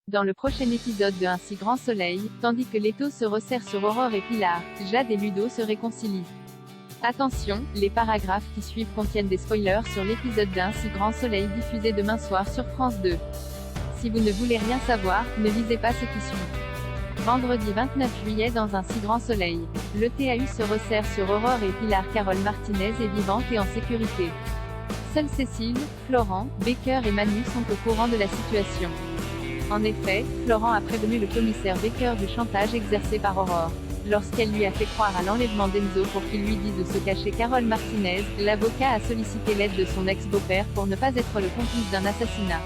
Dans le prochain épisode de Un si grand soleil, tandis que l'étau se resserre sur Aurore et Pilar, Jade et Ludo se réconcilient. Attention, les paragraphes qui suivent contiennent des spoilers sur l'épisode d'Un si grand soleil diffusé demain soir sur France 2. Si vous ne voulez rien savoir, ne lisez pas ce qui suit. Vendredi 29 juillet dans Un si grand soleil. Le TAU se resserre sur Aurore et Pilar. Carole Martinez est vivante et en sécurité. Seuls Cécile, Florent, Baker et Manu sont au courant de la situation. En effet, Florent a prévenu le commissaire Baker du chantage exercé par Aurore. Lorsqu'elle lui a fait croire à l'enlèvement d'Enzo pour qu'il lui dise où se cachait Carole Martinez, l'avocat a sollicité l'aide de son ex-beau-père pour ne pas être le complice d'un assassinat.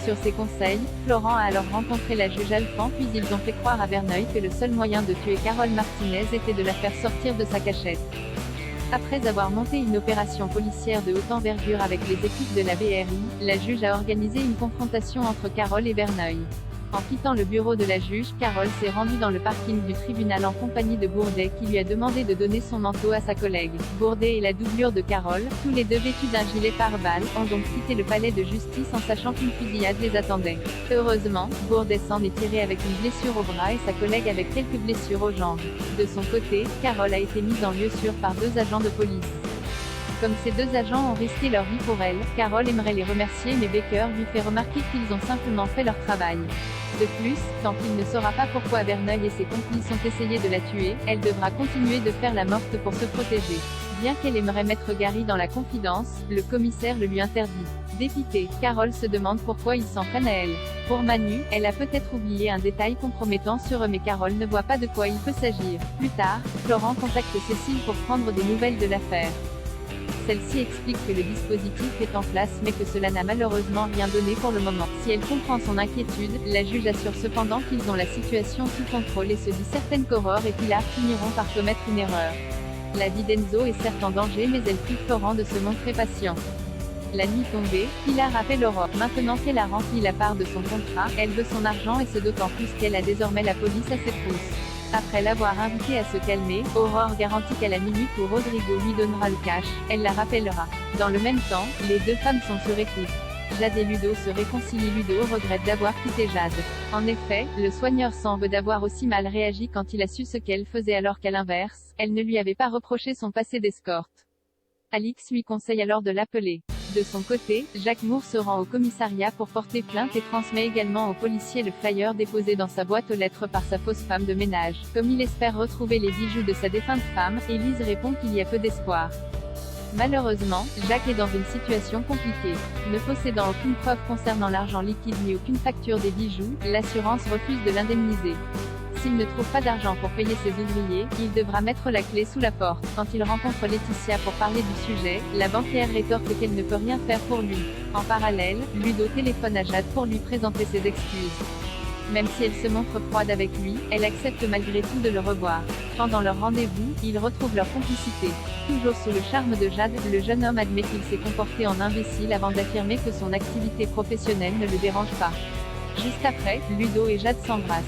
Sur ses conseils, Florent a alors rencontré la juge Alphand puis ils ont fait croire à Verneuil que le seul moyen de tuer Carole Martinez était de la faire sortir de sa cachette. Après avoir monté une opération policière de haute envergure avec les équipes de la BRI, la juge a organisé une confrontation entre Carole et Verneuil. En quittant le bureau de la juge, Carole s'est rendue dans le parking du tribunal en compagnie de Bourdet qui lui a demandé de donner son manteau à sa collègue. Bourdet et la doublure de Carole, tous les deux vêtus d'un gilet pare-balles, ont donc quitté le palais de justice en sachant qu'une fusillade les attendait. Heureusement, Bourdet s'en est tiré avec une blessure au bras et sa collègue avec quelques blessures aux jambes. De son côté, Carole a été mise en lieu sûr par 2 agents de police. Comme ces 2 agents ont risqué leur vie pour elle, Carole aimerait les remercier mais Baker lui fait remarquer qu'ils ont simplement fait leur travail. De plus, tant qu'il ne saura pas pourquoi Verneuil et ses complices ont essayé de la tuer, elle devra continuer de faire la morte pour se protéger. Bien qu'elle aimerait mettre Gary dans la confidence, le commissaire le lui interdit. Dépitée, Carole se demande pourquoi ils s'en prennent à elle. Pour Manu, elle a peut-être oublié un détail compromettant sur eux mais Carole ne voit pas de quoi il peut s'agir. Plus tard, Florent contacte Cécile pour prendre des nouvelles de l'affaire. Celle-ci explique que le dispositif est en place mais que cela n'a malheureusement rien donné pour le moment. Si elle comprend son inquiétude, la juge assure cependant qu'ils ont la situation sous contrôle et se dit certaine qu'Aurore et Pilar finiront par commettre une erreur. La vie d'Enzo est certes en danger mais elle prie Florent de se montrer patient. La nuit tombée, Pilar appelle Aurore. Maintenant qu'elle a rempli la part de son contrat, elle veut son argent et ce d'autant plus qu'elle a désormais la police à ses trousses. Après l'avoir invitée à se calmer, Aurore garantit qu'à la minute où Rodrigo lui donnera le cash, elle la rappellera. Dans le même temps, les 2 femmes sont sur écoute. Jade et Ludo se réconcilient. Ludo regrette d'avoir quitté Jade. En effet, le soigneur semble d'avoir aussi mal réagi quand il a su ce qu'elle faisait alors qu'à l'inverse, elle ne lui avait pas reproché son passé d'escorte. Alix lui conseille alors de l'appeler. De son côté, Jacques Moore se rend au commissariat pour porter plainte et transmet également au policier le flyer déposé dans sa boîte aux lettres par sa fausse femme de ménage. Comme il espère retrouver les bijoux de sa défunte femme, Élise répond qu'il y a peu d'espoir. Malheureusement, Jacques est dans une situation compliquée. Ne possédant aucune preuve concernant l'argent liquide ni aucune facture des bijoux, l'assurance refuse de l'indemniser. S'il ne trouve pas d'argent pour payer ses ouvriers, il devra mettre la clé sous la porte. Quand il rencontre Laetitia pour parler du sujet, la banquière rétorque qu'elle ne peut rien faire pour lui. En parallèle, Ludo téléphone à Jade pour lui présenter ses excuses. Même si elle se montre froide avec lui, elle accepte malgré tout de le revoir. Pendant leur rendez-vous, ils retrouvent leur complicité. Toujours sous le charme de Jade, le jeune homme admet qu'il s'est comporté en imbécile avant d'affirmer que son activité professionnelle ne le dérange pas. Juste après, Ludo et Jade s'embrassent.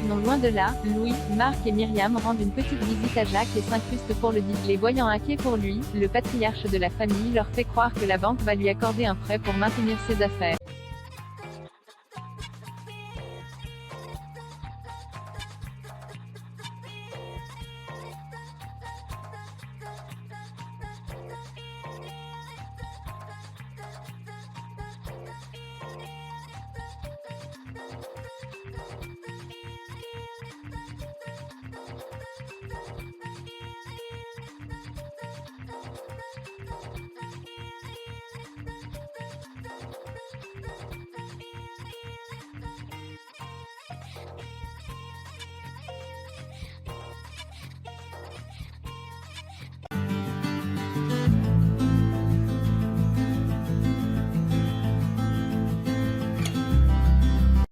Non loin de là, Louis, Marc et Myriam rendent une petite visite à Jacques et s'incrustent pour le dîner. Les voyant inquiets pour lui, le patriarche de la famille leur fait croire que la banque va lui accorder un prêt pour maintenir ses affaires.